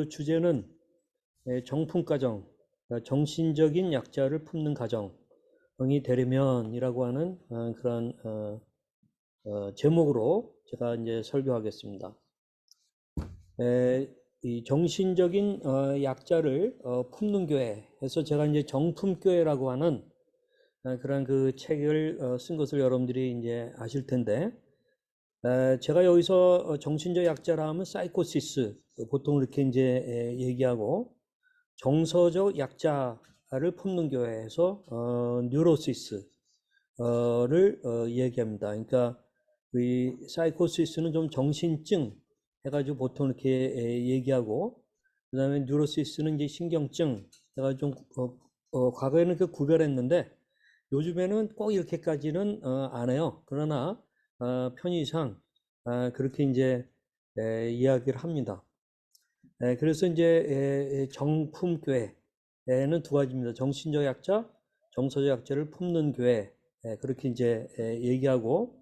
주제는 정품가정, 정신적인 약자를 품는 가정이 되려면이라고 하는 그런 제목으로 제가 이제 설교하겠습니다. 이 정신적인 약자를 품는 교회에서 제가 이제 정품교회라고 하는 그런 그 책을 쓴 것을 여러분들이 이제 아실 텐데, 제가 여기서 정신적 약자라 하면 사이코시스 보통 이렇게 이제 얘기하고, 정서적 약자를 품는 교회에서 뉴로시스를 얘기합니다. 그러니까 이 사이코시스는 좀 정신증 해가지고 보통 이렇게 얘기하고, 그다음에 뉴로시스는 이제 신경증 해가지고 좀 과거에는 그 구별했는데 요즘에는 꼭 이렇게까지는 안 해요. 그러나 편의상 그렇게 이제 이야기를 합니다. 그래서 이제 정품교회는 두 가지입니다. 정신적 약자, 정서적 약자를 품는 교회, 그렇게 이제 얘기하고,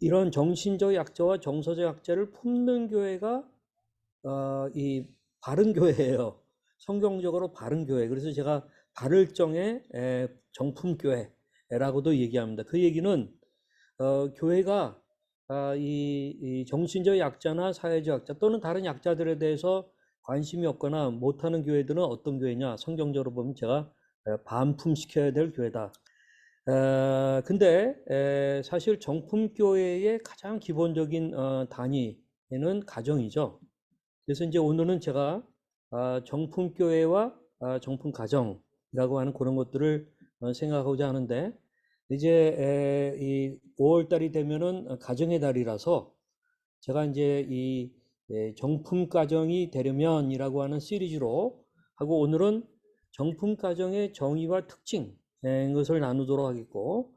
이런 정신적 약자와 정서적 약자를 품는 교회가 이 바른 교회예요. 성경적으로 바른 교회. 그래서 제가 바를정의 정품교회라고도 얘기합니다. 그 얘기는 교회가 이 정신적 약자나 사회적 약자 또는 다른 약자들에 대해서 관심이 없거나 못하는 교회들은 어떤 교회냐? 성경적으로 보면 제가 반품시켜야 될 교회다. 근데 사실 정품교회의 가장 기본적인 단위는 가정이죠. 그래서 이제 오늘은 제가 정품교회와 정품가정이라고 하는 그런 것들을 생각하고자 하는데, 이제 이 5월 달이 되면은 가정의 달이라서 제가 이제 이 정품가정이 되려면이라고 하는 시리즈로 하고, 오늘은 정품가정의 정의와 특징 것을 나누도록 하겠고,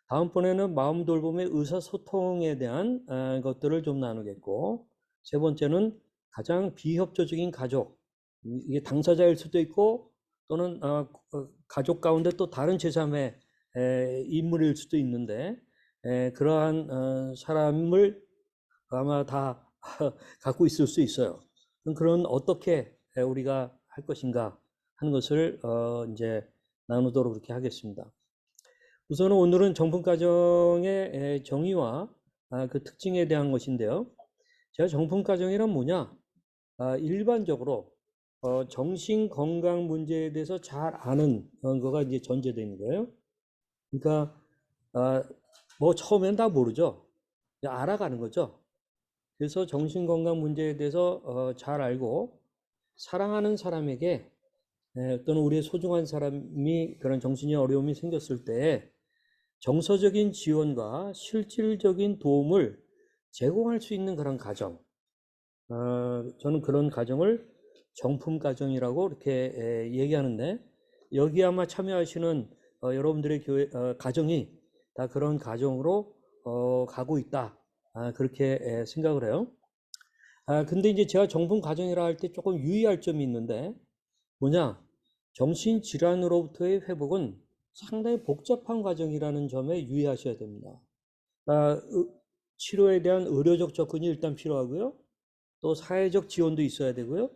다음번에는 마음 돌봄의 의사소통에 대한 것들을 좀 나누겠고, 세 번째는 가장 비협조적인 가족, 이게 당사자일 수도 있고 또는 가족 가운데 또 다른 제3의 인물일 수도 있는데, 그러한 사람을 아마 다 갖고 있을 수 있어요. 그런 어떻게 우리가 할 것인가 하는 것을 이제 나누도록 그렇게 하겠습니다. 우선은 오늘은 정품가정의 정의와 그 특징에 대한 것인데요. 제가 정품가정이란 뭐냐? 일반적으로 정신건강 문제에 대해서 잘 아는 거가 이제 전제되는 거예요. 그러니까 뭐 처음엔 다 모르죠. 알아가는 거죠. 그래서 정신건강 문제에 대해서 잘 알고 사랑하는 사람에게 또는 우리의 소중한 사람이 그런 정신의 어려움이 생겼을 때 정서적인 지원과 실질적인 도움을 제공할 수 있는 그런 가정, 저는 그런 가정을 정품가정이라고 이렇게 얘기하는데, 여기 아마 참여하시는 여러분들의 교회 가정이 다 그런 가정으로 가고 있다, 그렇게 생각을 해요. 근데 이제 제가 정품가정이라 할 때 조금 유의할 점이 있는데, 뭐냐, 정신질환으로부터의 회복은 상당히 복잡한 과정이라는 점에 유의하셔야 됩니다. 치료에 대한 의료적 접근이 일단 필요하고요. 또 사회적 지원도 있어야 되고요.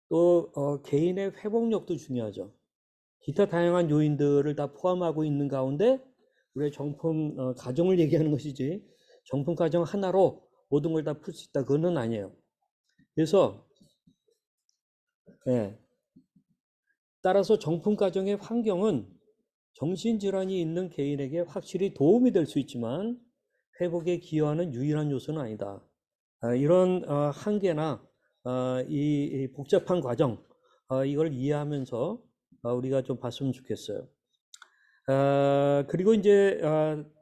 또 개인의 회복력도 중요하죠. 기타 다양한 요인들을 다 포함하고 있는 가운데 우리의 정품 가정을 얘기하는 것이지, 정품 가정 하나로 모든 걸 다 풀 수 있다, 그거는 아니에요. 그래서 따라서 정품 가정의 환경은 정신질환이 있는 개인에게 확실히 도움이 될 수 있지만 회복에 기여하는 유일한 요소는 아니다. 이런 한계나 이 복잡한 과정, 이걸 이해하면서 우리가 좀 봤으면 좋겠어요. 그리고 이제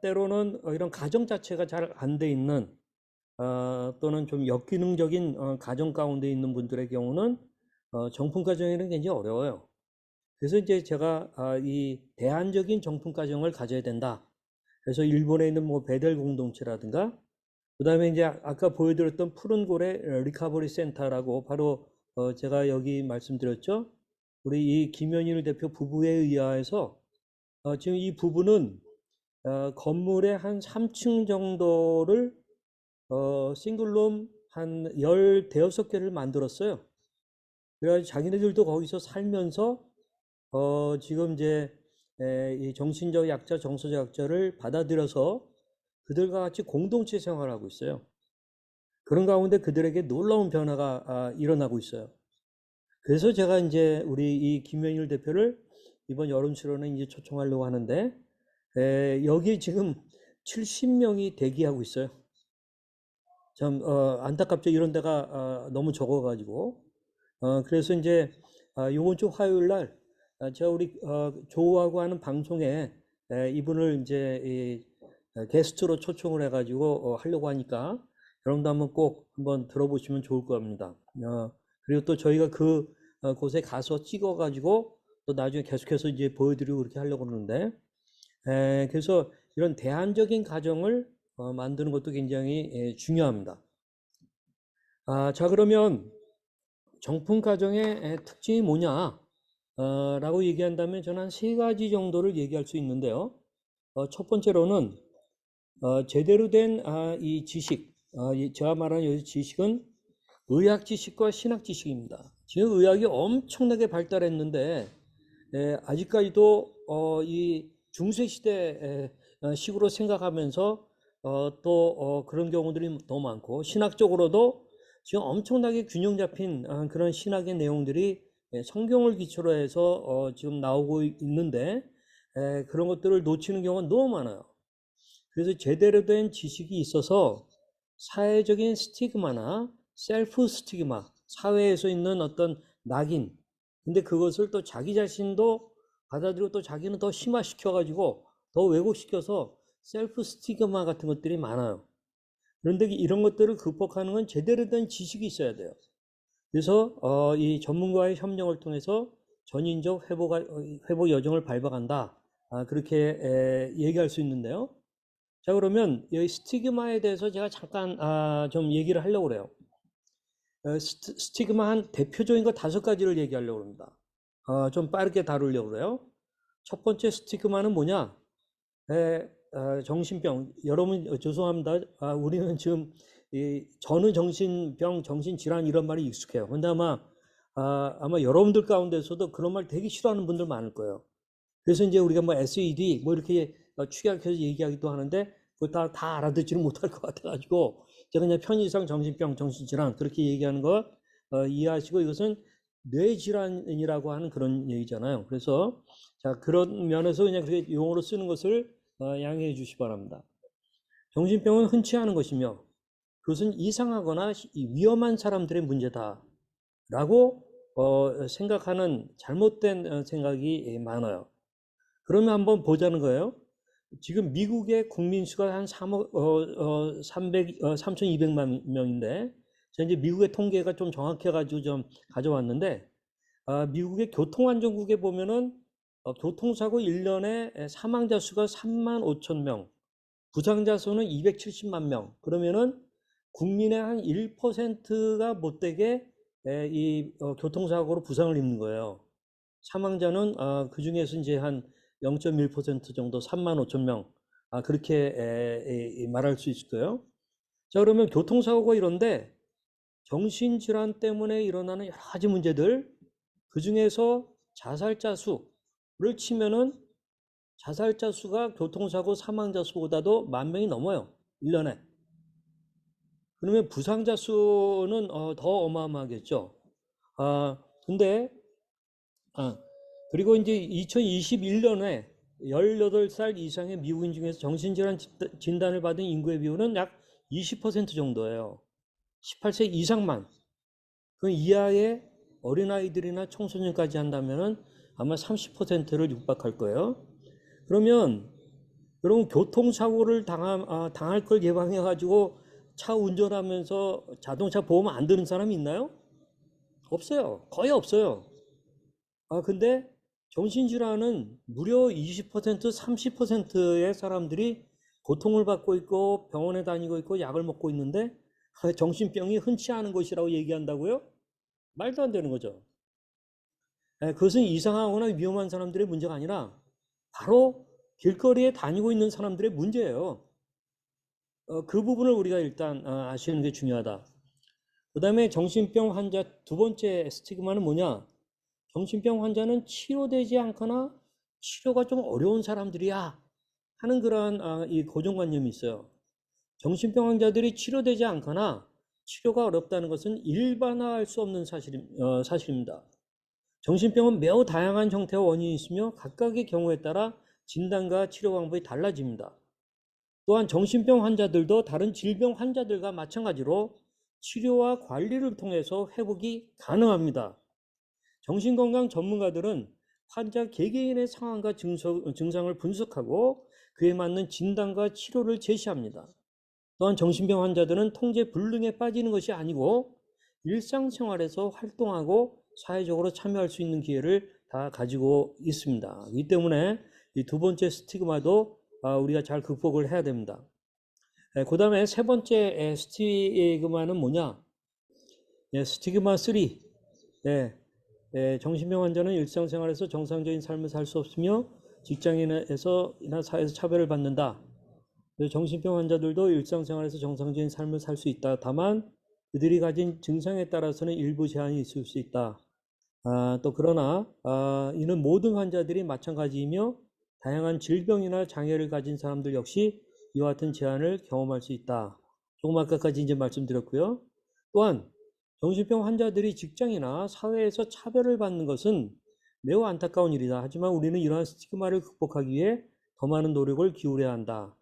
때로는 이런 가정 자체가 잘 안 돼 있는 또는 좀 역기능적인 가정 가운데 있는 분들의 경우는 정품 가정에는 굉장히 어려워요. 그래서 이제 제가 이 대안적인 정품 가정을 가져야 된다. 그래서 일본에 있는 뭐 베델 공동체라든가, 그다음에 이제 아까 보여드렸던 푸른 고래 리카버리 센터라고, 바로 제가 여기 말씀드렸죠. 우리 이 김현일 대표 부부에 의하여서 지금 이 부부는 건물의 한 3층 정도를 싱글룸 한 15개를 만들었어요. 그래가지고 자기네들도 거기서 살면서 지금 이제 이 정신적 약자, 정서적 약자를 받아들여서 그들과 같이 공동체 생활을 하고 있어요. 그런 가운데 그들에게 놀라운 변화가 일어나고 있어요. 그래서 제가 이제 우리 이 김영일 대표를 이번 여름 실험에 이제 초청하려고 하는데 여기 지금 70명이 대기하고 있어요. 참 안타깝죠. 이런 데가 너무 적어가지고 그래서 이제 요번 주 화요일 날 제가 우리 조우하고 하는 방송에 이분을 이제 게스트로 초청을 해가지고 하려고 하니까 여러분도 한번 꼭 한번 들어보시면 좋을 겁니다. 그리고 또 저희가 그 곳에 가서 찍어가지고 또 나중에 계속해서 이제 보여드리고 그렇게 하려고 그러는데 그래서 이런 대안적인 가정을 만드는 것도 굉장히 중요합니다. 자 그러면 정품 가정의 특징이 뭐냐? 라고 얘기한다면 저는 한 3가지 정도를 얘기할 수 있는데요. 첫 번째로는 제대로 된 이 지식, 제가 말하는 이 지식은 의학 지식과 신학 지식입니다. 지금 의학이 엄청나게 발달했는데 아직까지도 이 중세 시대 식으로 생각하면서 또 그런 경우들이 너무 많고 신학적으로도 지금 엄청나게 균형 잡힌 그런 신학의 내용들이 성경을 기초로 해서 지금 나오고 있는데 그런 것들을 놓치는 경우가 너무 많아요. 그래서 제대로 된 지식이 있어서 사회적인 스티그마나 셀프 스티그마, 사회에서 있는 어떤 낙인, 근데 그것을 또 자기 자신도 받아들이고 또 자기는 더 심화시켜가지고 더 왜곡시켜서 셀프 스티그마 같은 것들이 많아요. 그런데 이런 것들을 극복하는 건 제대로 된 지식이 있어야 돼요. 그래서 이 전문가의 협력을 통해서 전인적 회복 여정을 밟아간다. 그렇게 얘기할 수 있는데요. 자 그러면 이 스티그마에 대해서 제가 잠깐 좀 얘기를 하려고 그래요. 스티그마 한 대표적인 거 5가지를 얘기하려고 합니다. 좀 빠르게 다루려고 그래요. 첫 번째 스티그마는 뭐냐? 정신병. 여러분 죄송합니다. 우리는 지금 저는 정신병, 정신질환 이런 말이 익숙해요. 근데 아마 여러분들 가운데서도 그런 말 되게 싫어하는 분들 많을 거예요. 그래서 이제 우리가 뭐 SED 뭐 이렇게 축약해서 얘기하기도 하는데 그거 다 알아듣지는 못할 것 같아가지고 제가 그냥 편의상 정신병, 정신질환 그렇게 얘기하는 거 이해하시고 이것은 뇌질환이라고 하는 그런 얘기잖아요. 그래서 자 그런 면에서 그냥 그렇게 용어로 쓰는 것을 양해해 주시기 바랍니다. 정신병은 흔치 않은 것이며 그것은 이상하거나 위험한 사람들의 문제다라고 생각하는 잘못된 생각이 많아요. 그러면 한번 보자는 거예요. 지금 미국의 국민 수가 한 3,200만 명인데, 제가 이제 미국의 통계가 좀 정확해가지고 좀 가져왔는데, 미국의 교통안전국에 보면은 교통사고 1년에 사망자 수가 3만 5천 명, 부상자 수는 270만 명. 그러면은 국민의 한 1%가 못되게 이 교통사고로 부상을 입는 거예요. 사망자는 그 중에서 이제 한 0.1% 정도 3만 5천 명 그렇게 말할 수 있을 거예요. 자 그러면 교통사고가 이런데 정신질환 때문에 일어나는 여러 가지 문제들 그 중에서 자살자 수를 치면은 자살자 수가 교통사고 사망자 수보다도 10,000명이 넘어요. 1년에. 그러면 부상자 수는 더 어마어마하겠죠. 근데 그리고 이제 2021년에 18살 이상의 미국인 중에서 정신질환 진단을 받은 인구의 비율은 약 20% 정도예요. 18세 이상만. 그 이하의 어린아이들이나 청소년까지 한다면은 아마 30%를 육박할 거예요. 그러면 여러분 교통사고를 당할 걸 예방해가지고 차 운전하면서 자동차 보험 안 드는 사람이 있나요? 없어요. 거의 없어요. 근데 정신질환은 무려 20%, 30%의 사람들이 고통을 받고 있고 병원에 다니고 있고 약을 먹고 있는데 정신병이 흔치 않은 것이라고 얘기한다고요? 말도 안 되는 거죠. 그것은 이상하거나 위험한 사람들의 문제가 아니라 바로 길거리에 다니고 있는 사람들의 문제예요. 그 부분을 우리가 일단 아시는 게 중요하다. 그다음에 정신병 환자 두 번째 스티그마는 뭐냐? 정신병 환자는 치료되지 않거나 치료가 좀 어려운 사람들이야 하는 그러한 이 고정관념이 있어요. 정신병 환자들이 치료되지 않거나 치료가 어렵다는 것은 일반화할 수 없는 사실입니다. 정신병은 매우 다양한 형태와 원인이 있으며 각각의 경우에 따라 진단과 치료 방법이 달라집니다. 또한 정신병 환자들도 다른 질병 환자들과 마찬가지로 치료와 관리를 통해서 회복이 가능합니다. 정신건강 전문가들은 환자 개개인의 상황과 증상을 분석하고 그에 맞는 진단과 치료를 제시합니다. 또한 정신병 환자들은 통제 불능에 빠지는 것이 아니고 일상생활에서 활동하고 사회적으로 참여할 수 있는 기회를 다 가지고 있습니다. 이 때문에 이 두 번째 스티그마도 우리가 잘 극복을 해야 됩니다. 그 다음에 세 번째 스티그마는 뭐냐? 스티그마 3. 정신병 환자는 일상생활에서 정상적인 삶을 살 수 없으며 직장인이나 사회에서 차별을 받는다. 정신병 환자들도 일상생활에서 정상적인 삶을 살 수 있다. 다만 그들이 가진 증상에 따라서는 일부 제한이 있을 수 있다. 또 그러나 이는 모든 환자들이 마찬가지이며 다양한 질병이나 장애를 가진 사람들 역시 이와 같은 제한을 경험할 수 있다. 조금 아까까지 이제 말씀드렸고요. 또한 정신병 환자들이 직장이나 사회에서 차별을 받는 것은 매우 안타까운 일이다. 하지만 우리는 이러한 스티그마를 극복하기 위해 더 많은 노력을 기울여야 한다.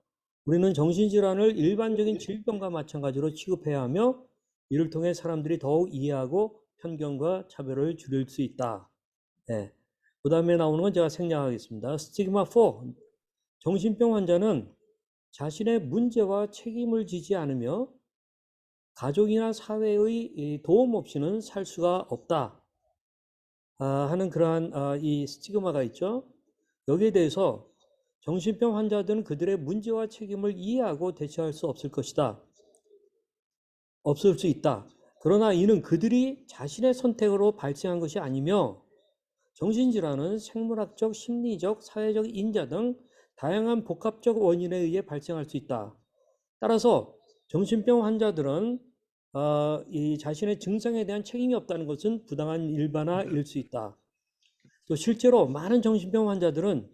우리는 정신질환을 일반적인 질병과 마찬가지로 취급해야 하며 이를 통해 사람들이 더욱 이해하고 편견과 차별을 줄일 수 있다. 그 다음에 나오는 건 제가 생략하겠습니다. 스티그마 4. 정신병 환자는 자신의 문제와 책임을 지지 않으며 가족이나 사회의 도움 없이는 살 수가 없다. 하는 그러한 이 스티그마가 있죠. 여기에 대해서 정신병 환자들은 그들의 문제와 책임을 이해하고 대처할 수 없을 것이다. 없을 수 있다. 그러나 이는 그들이 자신의 선택으로 발생한 것이 아니며 정신질환은 생물학적, 심리적, 사회적 인자 등 다양한 복합적 원인에 의해 발생할 수 있다. 따라서 정신병 환자들은 이 자신의 증상에 대한 책임이 없다는 것은 부당한 일반화일 수 있다. 또 실제로 많은 정신병 환자들은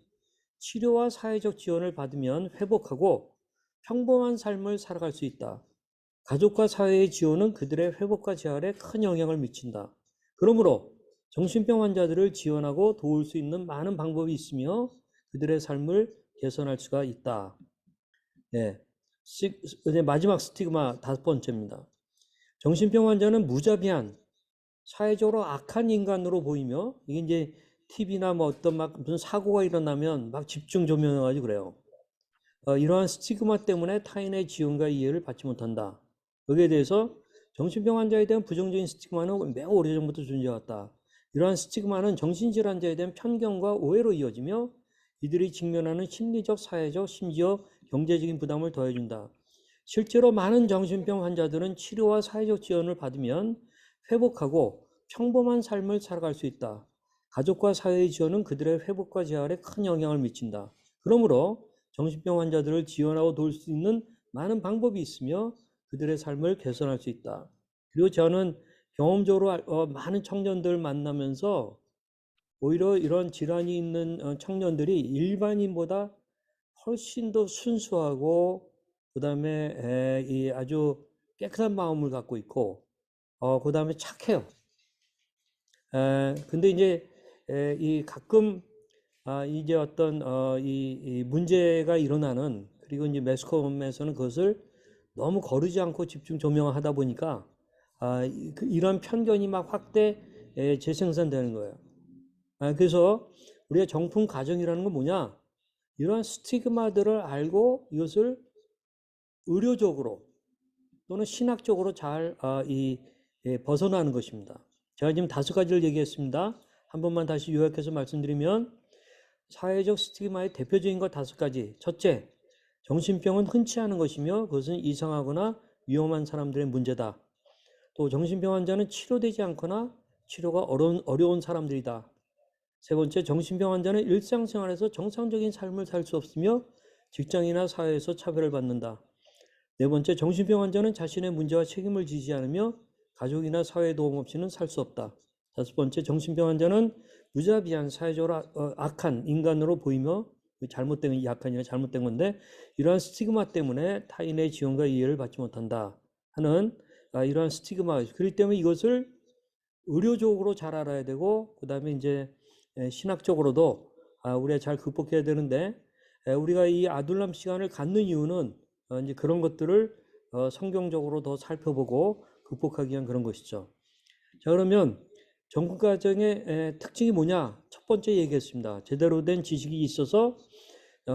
치료와 사회적 지원을 받으면 회복하고 평범한 삶을 살아갈 수 있다. 가족과 사회의 지원은 그들의 회복과 재활에 큰 영향을 미친다. 그러므로 정신병 환자들을 지원하고 도울 수 있는 많은 방법이 있으며 그들의 삶을 개선할 수가 있다. 이제 마지막 스티그마 5번째입니다. 정신병 환자는 무자비한 사회적으로 악한 인간으로 보이며 이게 이제 TV나 뭐 어떤 무슨 사고가 일어나면 막 집중 조명해가지고 그래요. 이러한 스티그마 때문에 타인의 지원과 이해를 받지 못한다. 여기에 대해서 정신병 환자에 대한 부정적인 스티그마는 매우 오래전부터 존재해왔다. 이러한 스티그마는 정신질환자에 대한 편견과 오해로 이어지며 이들이 직면하는 심리적, 사회적, 심지어 경제적인 부담을 더해준다. 실제로 많은 정신병 환자들은 치료와 사회적 지원을 받으면 회복하고 평범한 삶을 살아갈 수 있다. 가족과 사회의 지원은 그들의 회복과 재활에 큰 영향을 미친다. 그러므로 정신병 환자들을 지원하고 도울 수 있는 많은 방법이 있으며 그들의 삶을 개선할 수 있다. 그리고 저는 경험적으로 많은 청년들 만나면서 오히려 이런 질환이 있는 청년들이 일반인보다 훨씬 더 순수하고 그다음에 이 아주 깨끗한 마음을 갖고 있고 그다음에 착해요. 근데 이제 이 가끔 이제 어떤 이 문제가 일어나는 그리고 이제 매스컴에서는 그것을 너무 거르지 않고 집중 조명하다 보니까 이런 편견이 막 확대 재생산되는 거예요. 그래서 우리가 정품 가정이라는 건 뭐냐? 이러한 스티그마들을 알고 이것을 의료적으로 또는 신학적으로 잘 벗어나는 것입니다. 제가 지금 5가지를 얘기했습니다. 한 번만 다시 요약해서 말씀드리면 사회적 스티그마의 대표적인 것 5가지. 첫째, 정신병은 흔치 않은 것이며 그것은 이상하거나 위험한 사람들의 문제다. 또 정신병 환자는 치료되지 않거나 치료가 어려운 사람들이다. 세 번째, 정신병 환자는 일상생활에서 정상적인 삶을 살 수 없으며 직장이나 사회에서 차별을 받는다. 네 번째, 정신병 환자는 자신의 문제와 책임을 지지 않으며 가족이나 사회 도움 없이는 살 수 없다. 다섯 번째, 정신병 환자는 무자비한 사회적으로 악한 인간으로 보이며 잘못된 이 악한 이 잘못된 건데 이러한 스티그마 때문에 타인의 지원과 이해를 받지 못한다 하는 이러한 스티그마. 그렇기 때문에 이것을 의료적으로 잘 알아야 되고 그다음에 이제 신학적으로도 우리가 잘 극복해야 되는데 우리가 이 아둘람 시간을 갖는 이유는 이제 그런 것들을 성경적으로 더 살펴보고 극복하기 위한 그런 것이죠. 자, 그러면 정신과정의 특징이 뭐냐? 첫 번째 얘기했습니다. 제대로 된 지식이 있어서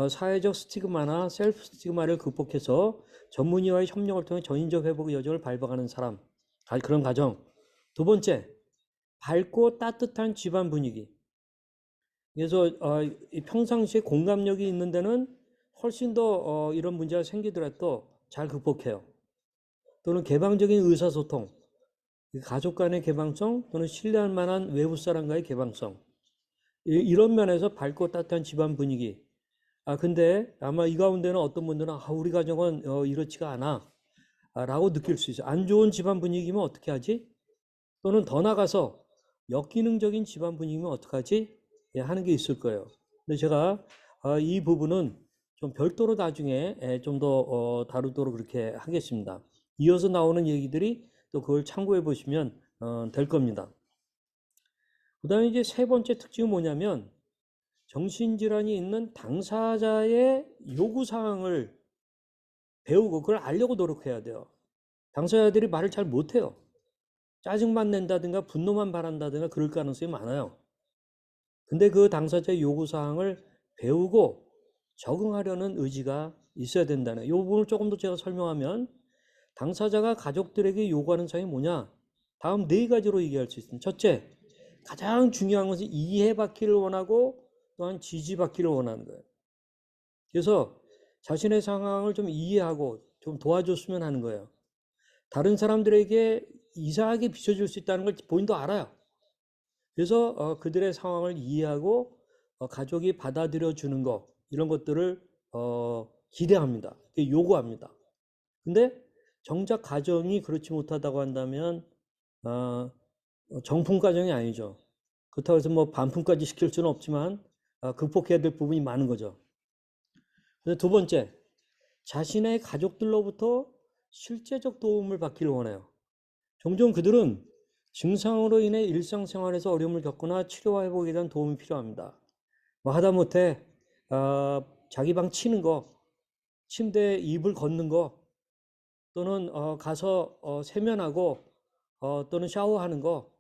사회적 스티그마나 셀프 스티그마를 극복해서 전문의와의 협력을 통해 전인적 회복의 여정을 밟아가는 사람, 그런 가정. 두 번째, 밝고 따뜻한 집안 분위기. 그래서 평상시에 공감력이 있는 데는 훨씬 더 이런 문제가 생기더라도 잘 극복해요. 또는 개방적인 의사소통, 가족 간의 개방성 또는 신뢰할 만한 외부 사람과의 개방성, 이런 면에서 밝고 따뜻한 집안 분위기. 근데 아마 이 가운데는 어떤 분들은 우리 가정은 이렇지가 않아 라고 느낄 수 있어요. 안 좋은 집안 분위기면 어떻게 하지? 또는 더 나가서 역기능적인 집안 분위기면 어떡하지? 하는 게 있을 거예요. 근데 제가 이 부분은 좀 별도로 나중에 좀 더 다루도록 그렇게 하겠습니다. 이어서 나오는 얘기들이 또 그걸 참고해 보시면 될 겁니다. 그 다음에 이제 세 번째 특징은 뭐냐면 정신질환이 있는 당사자의 요구사항을 배우고 그걸 알려고 노력해야 돼요. 당사자들이 말을 잘 못해요. 짜증만 낸다든가 분노만 발한다든가 그럴 가능성이 많아요. 근데 그 당사자의 요구사항을 배우고 적응하려는 의지가 있어야 된다는 이 부분을 조금 더 제가 설명하면 당사자가 가족들에게 요구하는 사항이 뭐냐? 다음 네 가지로 얘기할 수 있습니다. 첫째, 가장 중요한 것은 이해받기를 원하고 또한 지지받기를 원하는 거예요. 그래서 자신의 상황을 좀 이해하고 좀 도와줬으면 하는 거예요. 다른 사람들에게 이상하게 비춰줄 수 있다는 걸 본인도 알아요. 그래서 그들의 상황을 이해하고 가족이 받아들여 주는 거 이런 것들을 기대합니다. 요구합니다. 근데 정작 가정이 그렇지 못하다고 한다면 정품 가정이 아니죠. 그렇다고 해서 뭐 반품까지 시킬 수는 없지만 극복해야 될 부분이 많은 거죠. 두 번째, 자신의 가족들로부터 실제적 도움을 받기를 원해요. 종종 그들은 증상으로 인해 일상생활에서 어려움을 겪거나 치료와 회복에 대한 도움이 필요합니다. 뭐 하다못해 자기 방 치는 거, 침대에 이불 걷는 거, 또는 가서 세면하고 또는 샤워하는 거,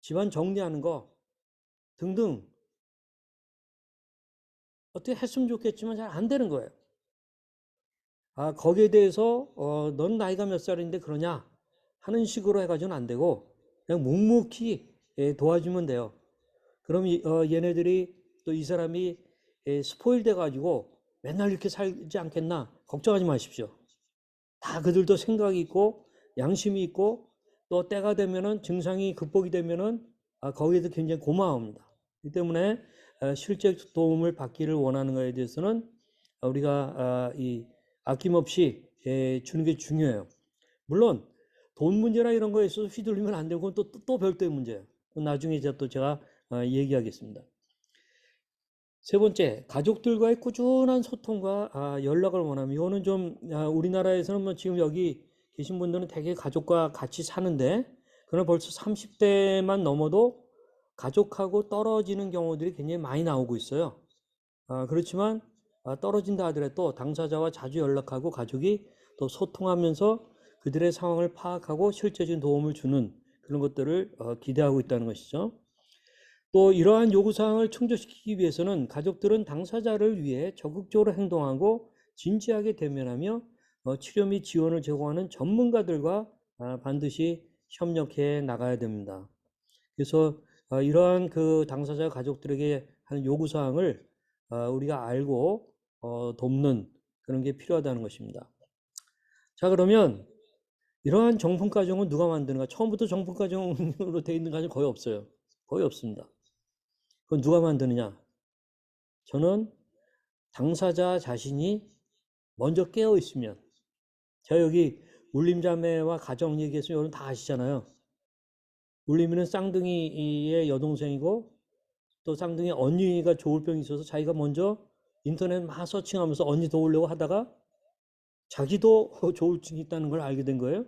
집안 정리하는 거 등등 어떻게 했으면 좋겠지만 잘 안 되는 거예요. 거기에 대해서 넌 나이가 몇 살인데 그러냐 하는 식으로 해가지고는 안 되고 그냥 묵묵히 도와주면 돼요. 그럼 얘네들이 또 이 사람이 스포일 돼가지고 맨날 이렇게 살지 않겠나 걱정하지 마십시오. 다 그들도 생각이 있고 양심이 있고 또 때가 되면은 증상이 극복이 되면은 거기에도 굉장히 고마워합니다. 이 때문에 실제 도움을 받기를 원하는 것에 대해서는 우리가 이 아낌없이 주는 게 중요해요. 물론 돈 문제나 이런 거에 있어서 휘둘리면 안 되고 또 별도의 문제예요. 나중에 제가 얘기하겠습니다. 세 번째, 가족들과의 꾸준한 소통과 연락을 원하면 이거는 좀 우리나라에서는 뭐 지금 여기 계신 분들은 되게 가족과 같이 사는데 그러나 벌써 30대만 넘어도 가족하고 떨어지는 경우들이 굉장히 많이 나오고 있어요. 그렇지만 떨어진다 하더라도 당사자와 자주 연락하고 가족이 또 소통하면서 그들의 상황을 파악하고 실제적인 도움을 주는 그런 것들을 기대하고 있다는 것이죠. 또 이러한 요구사항을 충족시키기 위해서는 가족들은 당사자를 위해 적극적으로 행동하고 진지하게 대면하며 치료 및 지원을 제공하는 전문가들과 반드시 협력해 나가야 됩니다. 그래서 이러한 그 당사자 가족들에게 하는 요구사항을 우리가 알고 돕는 그런 게 필요하다는 것입니다. 자, 그러면 이러한 정품가정은 누가 만드는가? 처음부터 정품가정으로 되어 있는 가정 거의 없어요. 거의 없습니다. 그건 누가 만드느냐? 저는 당사자 자신이 먼저 깨어 있으면, 제가 여기 울림자매와 가정 얘기해서 여러분 다 아시잖아요. 울림이는 쌍둥이의 여동생이고 또 쌍둥이 언니가 조울병이 있어서 자기가 먼저 인터넷 막 서칭하면서 언니 도우려고 하다가 자기도 조울증이 있다는 걸 알게 된 거예요.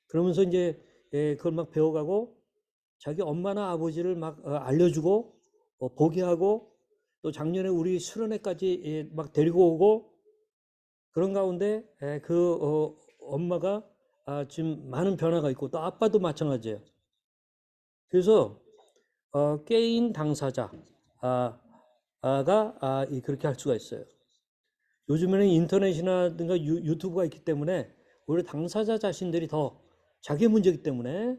그러면서 이제 그걸 막 배워가고 자기 엄마나 아버지를 막 알려주고 보게 하고 또 작년에 우리 수련회까지 막 데리고 오고 그런 가운데 그 엄마가 지금 많은 변화가 있고 또 아빠도 마찬가지예요. 그래서 게임 당사자가 그렇게 할 수가 있어요. 요즘에는 인터넷이나든가 유튜브가 있기 때문에 오히려 당사자 자신들이 더 자기 문제이기 때문에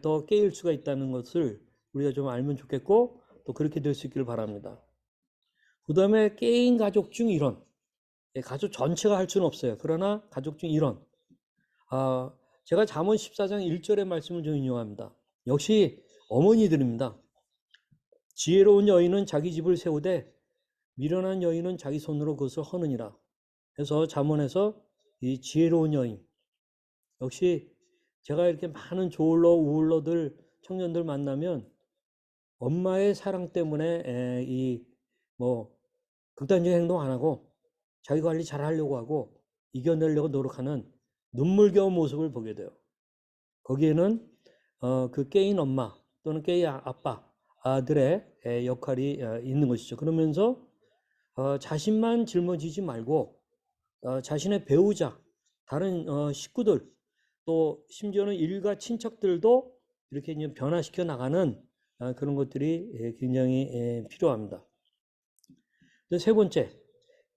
더 깨일 수가 있다는 것을 우리가 좀 알면 좋겠고 또 그렇게 될 수 있기를 바랍니다. 그 다음에 깨인 가족 중 일원. 가족 전체가 할 수는 없어요. 그러나 가족 중 일원. 제가 잠언 14장 1절의 말씀을 좀 인용합니다. 역시 어머니들입니다. 지혜로운 여인은 자기 집을 세우되 미련한 여인은 자기 손으로 그것을 허느니라. 그래서 잠언에서 이 지혜로운 여인, 역시 제가 이렇게 많은 조울러 우울러들 청년들 만나면 엄마의 사랑 때문에 이 뭐 극단적인 행동 안 하고 자기 관리 잘 하려고 하고 이겨내려고 노력하는 눈물겨운 모습을 보게 돼요. 거기에는 그 깨인 엄마 또는 깨인 아빠 아들의 역할이 있는 것이죠. 그러면서 자신만 짊어지지 말고 자신의 배우자, 다른 식구들, 또 심지어는 일가 친척들도 이렇게 이제 변화시켜 나가는 그런 것들이 굉장히 필요합니다. 세 번째,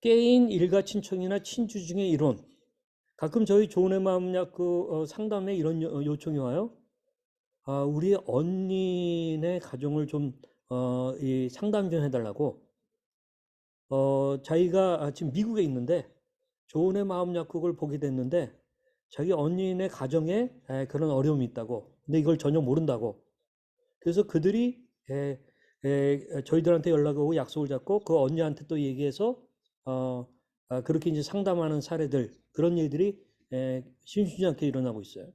깨인 일가 친척이나 친주 중의 일원. 가끔 저희 좋은의 마음약 상담에 이런 요청이 와요. 우리 언니네 가정을 좀 상담 좀 해달라고. 자기가 지금 미국에 있는데 좋은의 마음 약국을 보게 됐는데 자기 언니네 가정에 그런 어려움이 있다고. 근데 이걸 전혀 모른다고. 그래서 그들이 저희들한테 연락을 오고 약속을 잡고 그 언니한테 또 얘기해서 그렇게 이제 상담하는 사례들, 그런 일들이 심심치 않게 일어나고 있어요.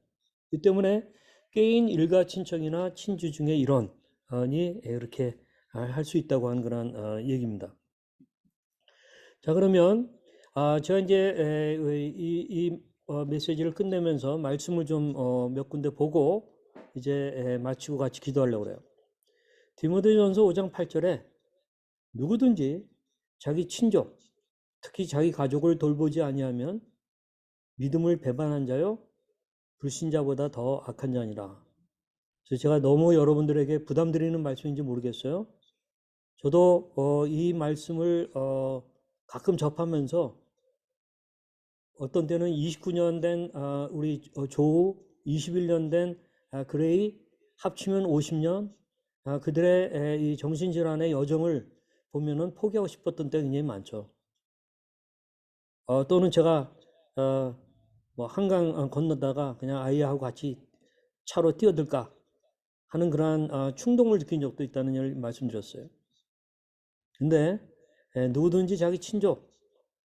이 때문에 깨인 일가 친척이나 친주 중에 일원이 이렇게 할 수 있다고 하는 그런 얘기입니다. 자, 그러면 제가 이제 이 메시지를 끝내면서 말씀을 좀 몇 군데 보고 이제 마치고 같이 기도하려고 그래요. 디모데전서 5장 8절에 누구든지 자기 친족, 특히 자기 가족을 돌보지 아니하면 믿음을 배반한 자요 불신자보다 더 악한 자니라. 그래서 제가 너무 여러분들에게 부담드리는 말씀인지 모르겠어요. 저도 이 말씀을 가끔 접하면서 어떤 때는 29년 된 우리 조우, 21년 된 그레이, 합치면 50년 그들의 이 정신질환의 여정을 보면은 포기하고 싶었던 때 굉장히 많죠. 또는 제가 뭐 한강 건너다가 그냥 아이하고 같이 차로 뛰어들까 하는 그러한 충동을 느낀 적도 있다는 걸 말씀드렸어요. 근데 누구든지 자기 친족,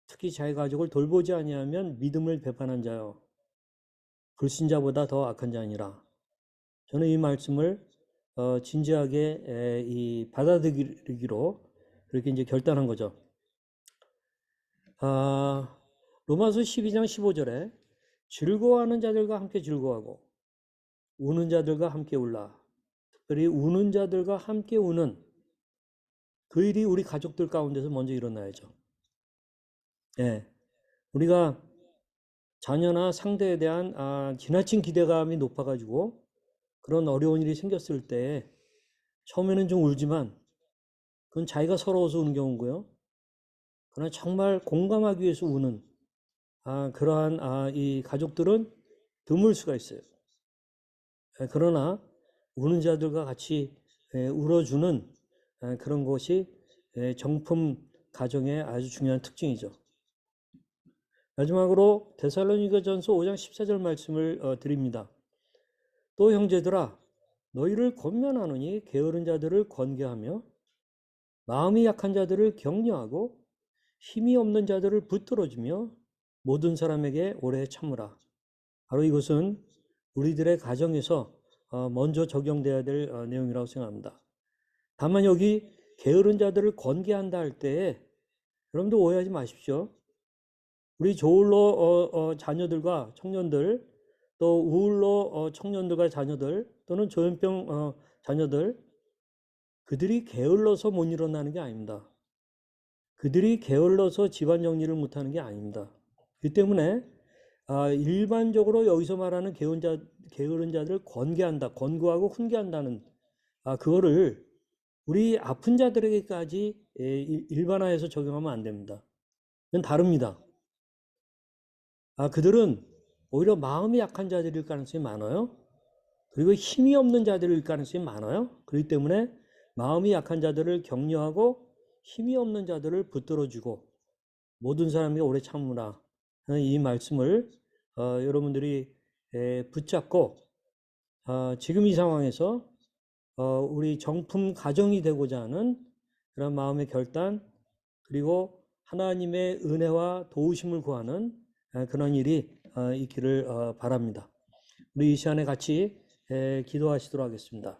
특히 자기 가족을 돌보지 아니하면 믿음을 배반한 자요 불신자보다 더 악한 자니라. 저는 이 말씀을 진지하게 받아들이기로 그렇게 이제 결단한 거죠. 로마서 12장 15절에 즐거워하는 자들과 함께 즐거워하고 우는 자들과 함께 울라. 특별히 우는 자들과 함께 우는 그 일이 우리 가족들 가운데서 먼저 일어나야죠. 예, 우리가 자녀나 상대에 대한 지나친 기대감이 높아가지고 그런 어려운 일이 생겼을 때 처음에는 좀 울지만 그건 자기가 서러워서 우는 경우고요. 그러나 정말 공감하기 위해서 우는 그러한 이 가족들은 드물 수가 있어요. 그러나 우는 자들과 같이 울어주는 그런 것이 정품 가정의 아주 중요한 특징이죠. 마지막으로 데살로니가전서 5장 14절 말씀을 드립니다. 또 형제들아 너희를 권면하노니 게으른 자들을 권계하며 마음이 약한 자들을 격려하고 힘이 없는 자들을 붙들어주며 모든 사람에게 오래 참으라. 바로 이것은 우리들의 가정에서 먼저 적용돼야 될 내용이라고 생각합니다. 다만 여기 게으른 자들을 권계한다 할 때에 여러분들 오해하지 마십시오. 우리 저울로 자녀들과 청년들, 또 우울로 청년들과 자녀들, 또는 조현병 자녀들, 그들이 게을러서 못 일어나는 게 아닙니다. 그들이 게을러서 집안 정리를 못하는 게 아닙니다. 그 때문에 일반적으로 여기서 말하는 게으른 자들을 권계한다, 권고하고 훈계한다는 그거를 우리 아픈 자들에게까지 일반화해서 적용하면 안 됩니다. 그건 다릅니다. 그들은 오히려 마음이 약한 자들일 가능성이 많아요. 그리고 힘이 없는 자들일 가능성이 많아요. 그렇기 때문에 마음이 약한 자들을 격려하고 힘이 없는 자들을 붙들어주고 모든 사람이 오래 참으라 하는 이 말씀을 여러분들이 붙잡고 지금 이 상황에서 우리 정품 가정이 되고자 하는 그런 마음의 결단, 그리고 하나님의 은혜와 도우심을 구하는 그런 일이 있기를 바랍니다. 우리 이 시간에 같이 기도하시도록 하겠습니다.